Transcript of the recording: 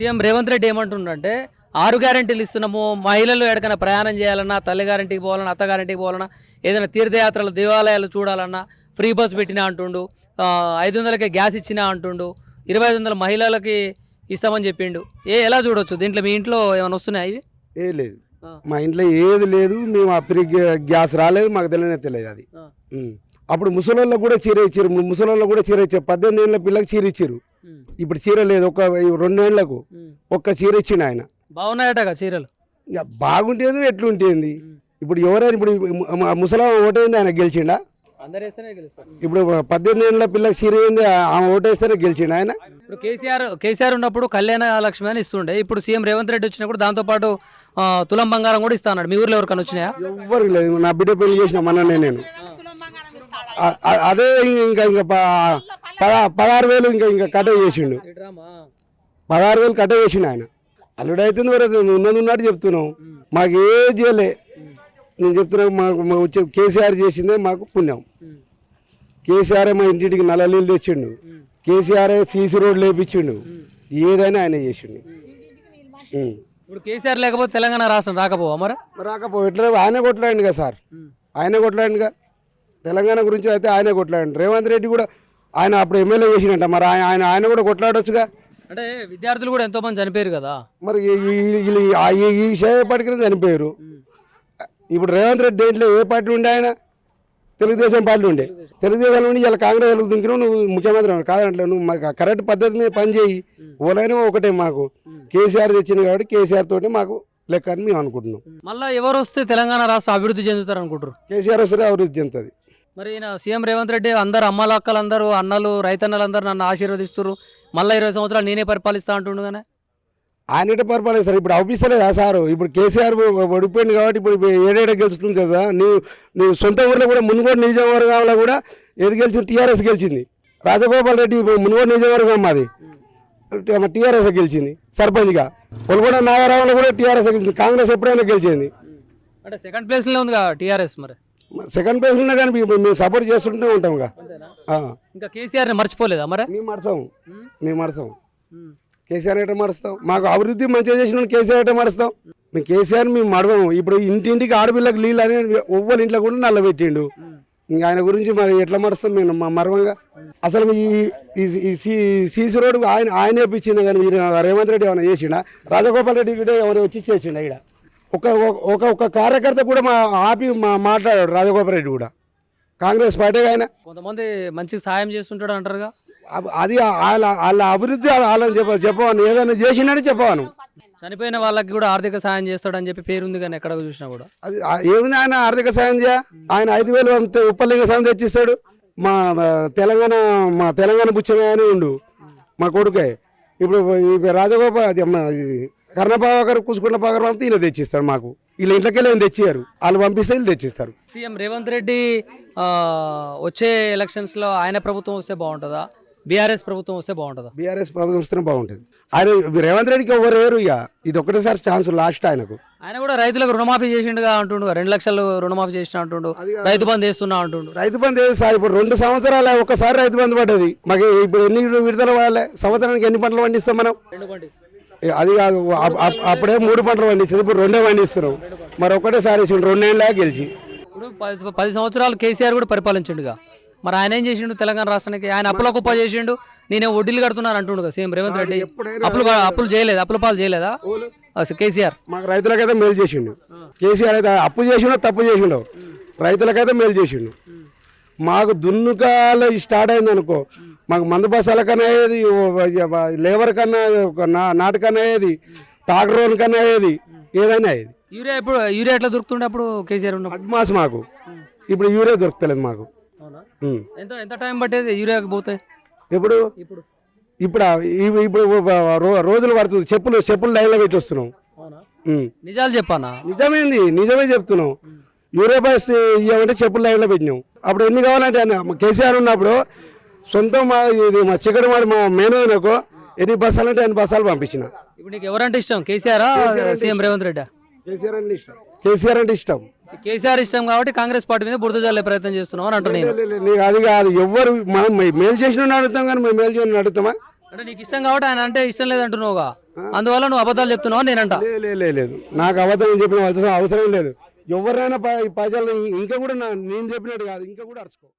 CM Revanth Reddy ఏమంటుండంటే 6 గ్యారెంటీలు ఇస్తున్నాము, మహిళలు ఎక్కడికైనా ప్రయాణం చేయాలన్నా, తల్లి గ్యారెంటీకి పోవాలన్నా, అత్త గ్యారెంటీకి పోవాలన్నా, ఏదైనా తీర్థయాత్రలు దేవాలయాలు చూడాలన్నా ఫ్రీ బస్ పెట్టినా అంటుండు, 500కే గ్యాస్ ఇచ్చినా అంటుండు, 2500 మహిళలకి ఇస్తామని చెప్పిండు. ఎలా చూడొచ్చు దీంట్లో? మీ ఇంట్లో ఏమైనా వస్తున్నాయి ఇవి? లేదు, మా ఇంట్లో ఏది లేదు. మేము ఆ ఫ్రీ గ్యాస్ రాలేదు, మాకు తెలియదు అది. అప్పుడు ముసలోళ్ళకు కూడా చీర ఇచ్చారు, ముసలోళ్ళకు కూడా చీర ఇచ్చారు. 18 ఏళ్ళ పిల్లకి చీర ఇచ్చారు. ఇప్పుడు చీర లేదు. 2 ఏళ్లకు ఒక్క చీర ఇచ్చిండు ఆయన. బాగున్నాయట చీరలు. ఇక బాగుంటేది ఎట్లుంటేంది? ఇప్పుడు ఎవరైనా ఇప్పుడు ముసలా ఓటైంది, ఆయన గెలిచిండా? ఇప్పుడు 18 ఏళ్ళ పిల్లకి చీర ఏంది, ఆమె ఓటేస్తేనే గెలిచిండు ఆయన. ఇప్పుడు కేసీఆర్ ఉన్నప్పుడు కళ్యాణ లక్ష్మి అని ఇస్తుండే. ఇప్పుడు సీఎం రేవంత్ రెడ్డి వచ్చినప్పుడు దాంతోపాటు తులం బంగారం కూడా ఇస్తా అన్నాడు. మీ ఊర్లో ఎవరికైనా వచ్చినాయా? ఎవ్వరికి లేదు. నా బిడ్డ పెళ్లి చేసిన మొన్ననే నేను. అదే ఇంకా 16,000 ఇంకా కట్ట చేసిండు. 16,000 కట్ట చేసిండు ఆయన. అల్లుడు అవుతుంది ఉన్నట్టు చెప్తున్నాం. మాకు ఏది చేయలే. నేను చెప్తున్నా, మాకు వచ్చే కేసీఆర్ చేసిందే మాకు పుణ్యం. కేసీఆర్ మా ఇంటింటికి నల్ల నీళ్ళు తెచ్చిండు. కేసీఆర్ సీసీ రోడ్లు వేపించిండు. ఏదైనా ఆయన చేసిండు. ఇప్పుడు కేసీఆర్ లేకపోతే తెలంగాణ రాష్ట్రం రాకపోవా? మరి ఎట్లా? ఆయనే కొట్లాడండి కదా సార్, ఆయనే కొట్లాడండిగా. తెలంగాణ గురించి అయితే ఆయనే కొట్లాడండి. రేవంత్ రెడ్డి కూడా ఆయన అప్పుడు ఎమ్మెల్యే చేసిండంట, మరి ఆయన కూడా కొట్లాడొచ్చుగా. అంటే విద్యార్థులు కూడా ఎంతో మంది చనిపోయారు కదా. మరి ఈ సేపటికి చనిపోయారు. ఇప్పుడు రేవంత్ రెడ్డి దేంట్లో ఏ పార్టీ ఉండే? ఆయన తెలుగుదేశం పార్టీ ఉండే. తెలుగుదేశం నుండి ఇలా కాంగ్రెస్ దింకినావు, నువ్వు ముఖ్యమంత్రి కాదంటే నువ్వు మాకు కరెక్ట్ పద్ధతి మీద పని చేయి. ఓలైనా ఒకటే మాకు. కేసీఆర్ తెచ్చింది కాబట్టి కేసీఆర్ తోటి మాకు లెక్క అని మేము అనుకుంటున్నాం. మళ్ళీ ఎవరు వస్తే తెలంగాణ రాష్ట్రం అభివృద్ధి చెందుతారు అనుకుంటారు? కేసీఆర్ వస్తే అభివృద్ధి చెందుతుంది. మరి సీఎం రేవంత్ రెడ్డి అందరు అమ్మలక్కలందరూ, అన్నలు, రైతన్నలందరూ నన్ను ఆశీర్వదిస్తారు, మళ్ళీ 20 సంవత్సరాలు నేనే పరిపాలిస్తా అంటుండు కానీ ఆయన పరిపాలిస్తారు. ఇప్పుడు ఆఫీసర్లేదు ఆ సారు. ఇప్పుడు కేసీఆర్ ఓడిపోయింది కాబట్టి ఇప్పుడు ఏడేడ గెలుస్తుంది కదా. నువ్వు సొంత ఊర్లో కూడా మునుగోడు నియోజకవర్గంలో కూడా ఏది గెలిచింది? టీఆర్ఎస్ గెలిచింది. రాజగోపాల్ రెడ్డి మునుగోడు నియోజకవర్గం మాది, టీఆర్ఎస్ గెలిచింది సర్పంచ్గా. ఒల్గొండ నాగారావులో కూడా టీఆర్ఎస్ గెలిచింది. కాంగ్రెస్ ఎప్పుడైనా గెలిచింది. అంటే సెకండ్ ప్లేస్లో ఉంది టీఆర్ఎస్. మరి సెకండ్ ప్లేస్ ఉన్నా కానీ మేము సపోర్ట్ చేస్తుంటే ఉంటాం. ఇంకా కేసీఆర్ని మర్చిపోలేదా? మరి మేము మరసాం. కేసీఆర్ ఎట్లా మరుస్తాం? మాకు అభివృద్ధి మంచిగా చేసిన కేసీఆర్ ఎట్లా మరుస్తాం? మేము కేసీఆర్ మేము మడదాము. ఇప్పుడు ఇంటింటికి ఆడపిల్లకి నీళ్ళు అనేది ఒవ్వరి ఇంట్లో కూడా నల్ల పెట్టిండు. ఇంకా ఆయన గురించి మరి ఎట్లా మరుస్తాం మేము మర్మంగా? అసలు ఈ సీసీ రోడ్డు ఆయన వేపించింది కానీ మీరు రేవంత్ రెడ్డి ఏమైనా చేసిండా? రాజగోపాల్ రెడ్డి కూడా ఎవరు వచ్చి చేసిండు. ఇక్కడ ఒక కార్యకర్త కూడా ఆపి మాట్లాడాడు రాజగోపాల్ రెడ్డి కూడా. కాంగ్రెస్ పార్టీ ఆయన కొంతమంది మంచిగా సాయం చేస్తుంటాడు అంటారుగా. అది వాళ్ళ అభివృద్ధి వాళ్ళని చెప్పవాను. ఏదైనా చేసిండని చెప్పవాను. చనిపోయిన వాళ్ళకి కూడా ఆర్థిక సాయం చేస్తాడని చెప్పి పేరుంది కానీ ఎక్కడ చూసినా కూడా. అది ఏముంది? ఆయన ఆర్థిక సాయం ఆయన 5,000 ఉప్పలింగ సాయం తెచ్చిస్తాడు. మా తెలంగాణ బుచ్చమే అని ఉండు మా కొడుకే. ఇప్పుడు రాజగోపాల్ అది కర్ణపావకర్ కూసుకున్న పాకర్ పంపితే ఈయన తెచ్చిస్తాడు మాకు. వీళ్ళ ఇంట్లోకి వెళ్ళి తెచ్చియారు, వాళ్ళు పంపిస్తే వీళ్ళు తెచ్చిస్తారు. సీఎం రేవంత్ రెడ్డి వచ్చే ఎలక్షన్స్లో ఆయన ప్రభుత్వం వస్తే బాగుంటుందా, బీఆర్ఎస్ ప్రభుత్వం వస్తే బాగుంటుందా? బీఆర్ఎస్ ప్రభుత్వం వస్తేనే బాగుంటుంది. ఆయన రేవంత్ రెడ్డికి ఎవరు లేరు. ఇక ఇది ఒకటేసారి ఛాన్స్ లాస్ట్ ఆయనకు. ఆయన కూడా రైతులకు రుణమాఫీ చేసిండుగా అంటుండు. 2 లక్షలు రుణమాఫీ చేసిన అంటుండు. రైతు బంధు వేస్తున్నా అంటుండు. రైతు బంధు వేసి సార్ ఇప్పుడు 2 సంవత్సరాలు ఒక్కసారి రైతు బంధు పడ్డది మాకు. ఇప్పుడు ఎన్ని విడుదల పడాలి? సంవత్సరానికి ఎన్ని పంటలు పండిస్తాం మనం? 2 పండిస్తాం. అది కాదు, అప్పుడే 3 పంటలు పండిస్తుంది, ఇప్పుడు 2 పండిస్తున్నాం. మరి ఒకటేసారి 2 ఏళ్ళ గెలిచి ఇప్పుడు 10 సంవత్సరాలు కేసీఆర్ కూడా పరిపాలించిండుగా. మరి ఆయన ఏం చేసిండు తెలంగాణ రాష్ట్రానికి? ఆయన అప్పుల కుప్ప చేసిండు. నేనే వడ్డీలు కడుతున్నాను అంటుండు సీఎం రేవంత్ రెడ్డి. అప్పులు చేయలేదు, అప్పుల పాలు చేయలేదా కేసీఆర్? మాకు రైతులకైతే మేలు చేసిండు కేసీఆర్. అయితే అప్పు చేసిండో తప్పు చేసిండో, రైతులకైతే మేలు చేసిండు. మాకు దున్నుకాలు స్టార్ట్ అయింది అనుకో, మాకు మందు బస్సాల కన్నా అయ్యేది, లేబర్ కన్నా నాటుకన్నా అయ్యేది, ట్రాక్టర్ కన్నా అయ్యేది, ఏదైనా అయ్యేది. యూరియా ఎట్లా దొరుకుతుండే అప్పుడు కేసీఆర్ ఉన్నప్పుడు? అడ్మాస్ మాకు. ఇప్పుడు యూరియా దొరుకుతలేదు మాకు. ఎంత టైం పట్టేది యూరియాకి పోతే? ఇప్పుడు రోజులు పడుతుంది. చెప్పులు లైన్లో పెట్టి వస్తున్నాం. నిజాలు చెప్పానా? నిజమే చెప్తున్నాం. యూరియా బస్ ఇవ్వమంటే చెప్పులు లైన్లో పెట్టినాం. అప్పుడు ఎన్ని కావాలంటే కేసీఆర్ ఉన్నప్పుడు సొంతం మా చికెన్ మా మేనకు ఎన్ని బస్సాలు అంటే 8 బస్సాలు పంపించిన. ఇప్పుడు నీకు ఎవరంటే ఇష్టం, కేసీఆర్ సీఎం రేవంత్ రెడ్డి? కేసీఆర్ అంటే ఇష్టం. కేసీఆర్ ఇష్టం కాబట్టి కాంగ్రెస్ పార్టీ మీద బురద జల్లే ప్రయత్నం చేస్తున్నాం అని అంటున్నాను. అది కాదు, ఎవరు మనం మేలు చేసిన అడుగుతాం కానీ మేము మేలు చేయని అడుగుతామా? అంటే నీకు ఇష్టం కాబట్టి ఆయన అంటే ఇష్టం లేదంటున్నావుగా, అందువల్ల నువ్వు అబద్ధాలు చెప్తున్నావు అని నేనంట. లేదు నాకు అబద్ధం చెప్పిన అవసరం లేదు. ఎవరైనా ప్రజలు ఇంకా కూడా నేను చెప్పినట్టు కాదు, ఇంకా కూడా అరుచుకో.